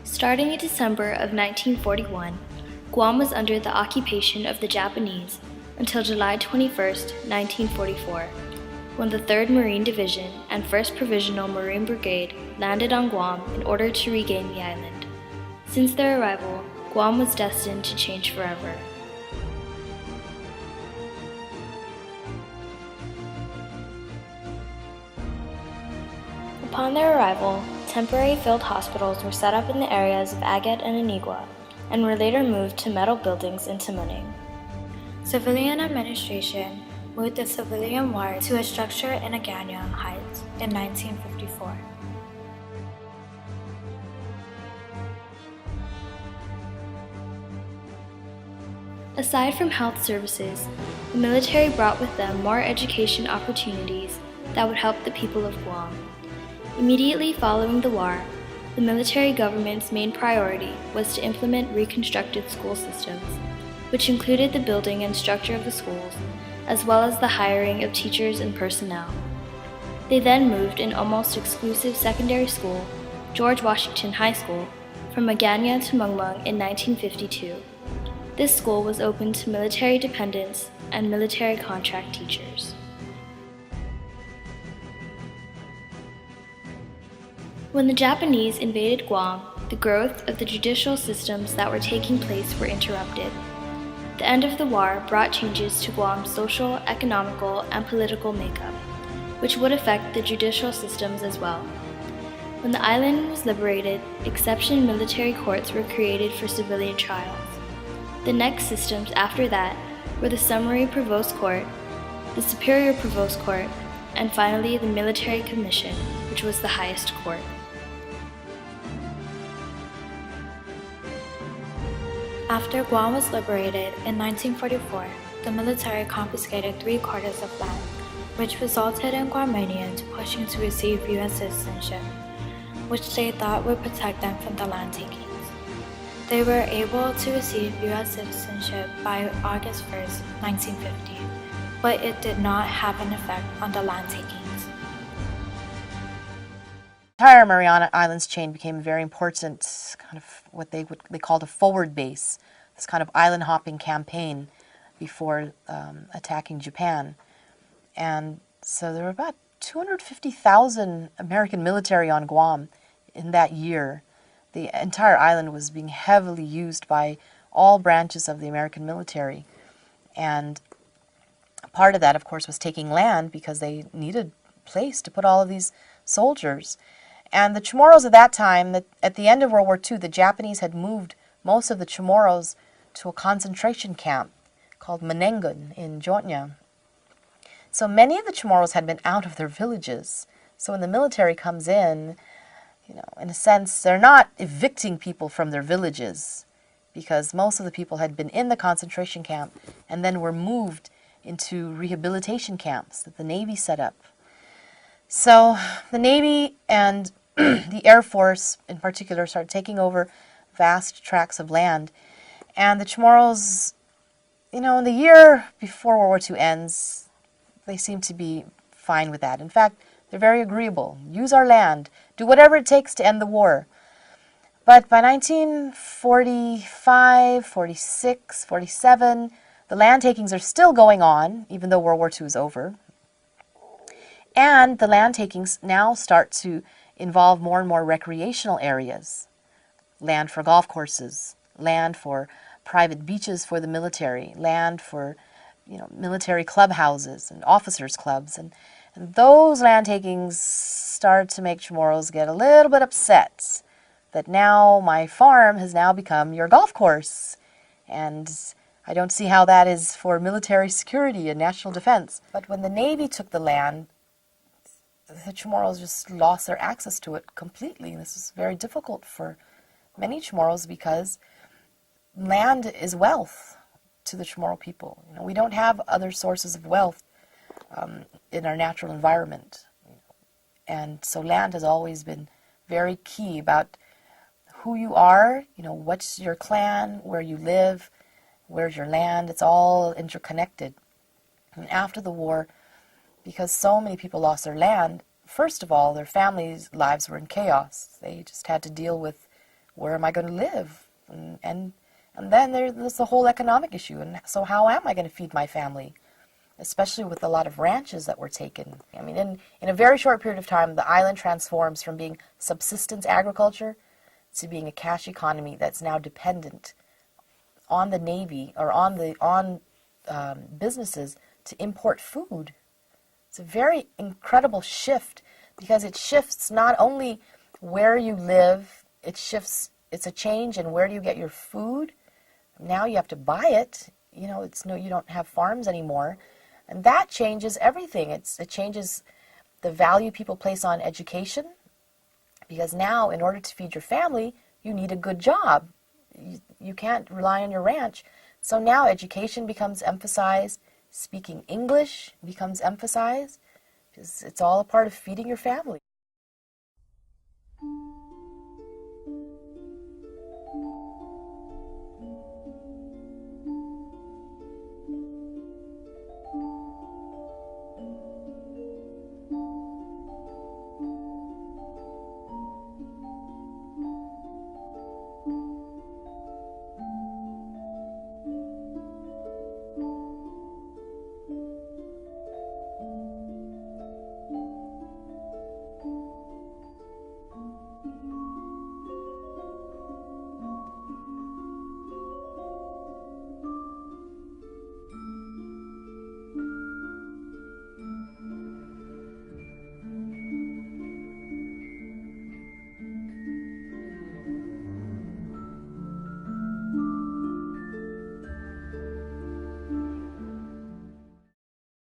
Starting in December of 1941, Guam was under the occupation of the Japanese until July 21, 1944, when the 3rd Marine Division and 1st Provisional Marine Brigade landed on Guam in order to regain the island. Since their arrival, Guam was destined to change forever. Upon their arrival, temporary field hospitals were set up in the areas of Agat and Anigua, and were later moved to metal buildings in Tamuning. Civilian administration moved the civilian ward to a structure in Agana Heights in 1954. Aside from health services, the military brought with them more education opportunities that would help the people of Guam. Immediately following the war, the military government's main priority was to implement reconstructed school systems, which included the building and structure of the schools, as well as the hiring of teachers and personnel. They then moved an almost exclusive secondary school, George Washington High School, from Magana to Mungmung in 1952. This school was open to military dependents and military contract teachers. When the Japanese invaded Guam, the growth of the judicial systems that were taking place were interrupted. The end of the war brought changes to Guam's social, economical, and political makeup, which would affect the judicial systems as well. When the island was liberated, exception military courts were created for civilian trials. The next systems after that were the Summary Provost Court, the Superior Provost Court, and finally the Military Commission, which was the highest court. After Guam was liberated in 1944, the military confiscated 3/4 of land, which resulted in Guamanians pushing to receive U.S. citizenship, which they thought would protect them from the land takings. They were able to receive U.S. citizenship by August 1, 1950, but it did not have an effect on the land takings. The entire Mariana Islands chain became a very important kind of what they called a forward base, this kind of island hopping campaign before attacking Japan. And so there were about 250,000 American military on Guam in that year. The entire island was being heavily used by all branches of the American military. And part of that, of course, was taking land because they needed a place to put all of these soldiers. And the Chamorros at that time, at the end of World War II, the Japanese had moved most of the Chamorros to a concentration camp called Manengun in Jotnya. So many of the Chamorros had been out of their villages. So when the military comes in a sense, they're not evicting people from their villages because most of the people had been in the concentration camp and then were moved into rehabilitation camps that the Navy set up. So the Navy and the Air Force in particular started taking over vast tracts of land. And the Chamorros, in the year before World War II ends, they seem to be fine with that. In fact, they're very agreeable. Use our land. Do whatever it takes to end the war. But by 1945, 46, 47, the land takings are still going on, even though World War II is over. And the land takings now start to involve more and more recreational areas. Land for golf courses, land for private beaches for the military, land for military clubhouses and officers' clubs. And those land takings start to make Chamorros get a little bit upset that now my farm has now become your golf course. And I don't see how that is for military security and national defense. But when the Navy took the land, the Chamorros just lost their access to it completely. And this is very difficult for many Chamorros because land is wealth to the Chamorro people. We don't have other sources of wealth in our natural environment. And so land has always been very key about who you are, what's your clan, where you live, where's your land. It's all interconnected. And after the war, because so many people lost their land, first of all, their families' lives were in chaos. They just had to deal with where am I going to live? And then there's the whole economic issue. And so how am I going to feed my family? Especially with a lot of ranches that were taken. I mean, in a very short period of time, the island transforms from being subsistence agriculture to being a cash economy that's now dependent on the Navy or on businesses to import food. It's a very incredible shift because it shifts not only where you live, it's a change in where do you get your food. Now you have to buy it. You know, you don't have farms anymore. And that changes everything. It changes the value people place on education, because now, in order to feed your family, you need a good job. You can't rely on your ranch. So now education becomes emphasized, speaking English becomes emphasized, because it's all a part of feeding your family.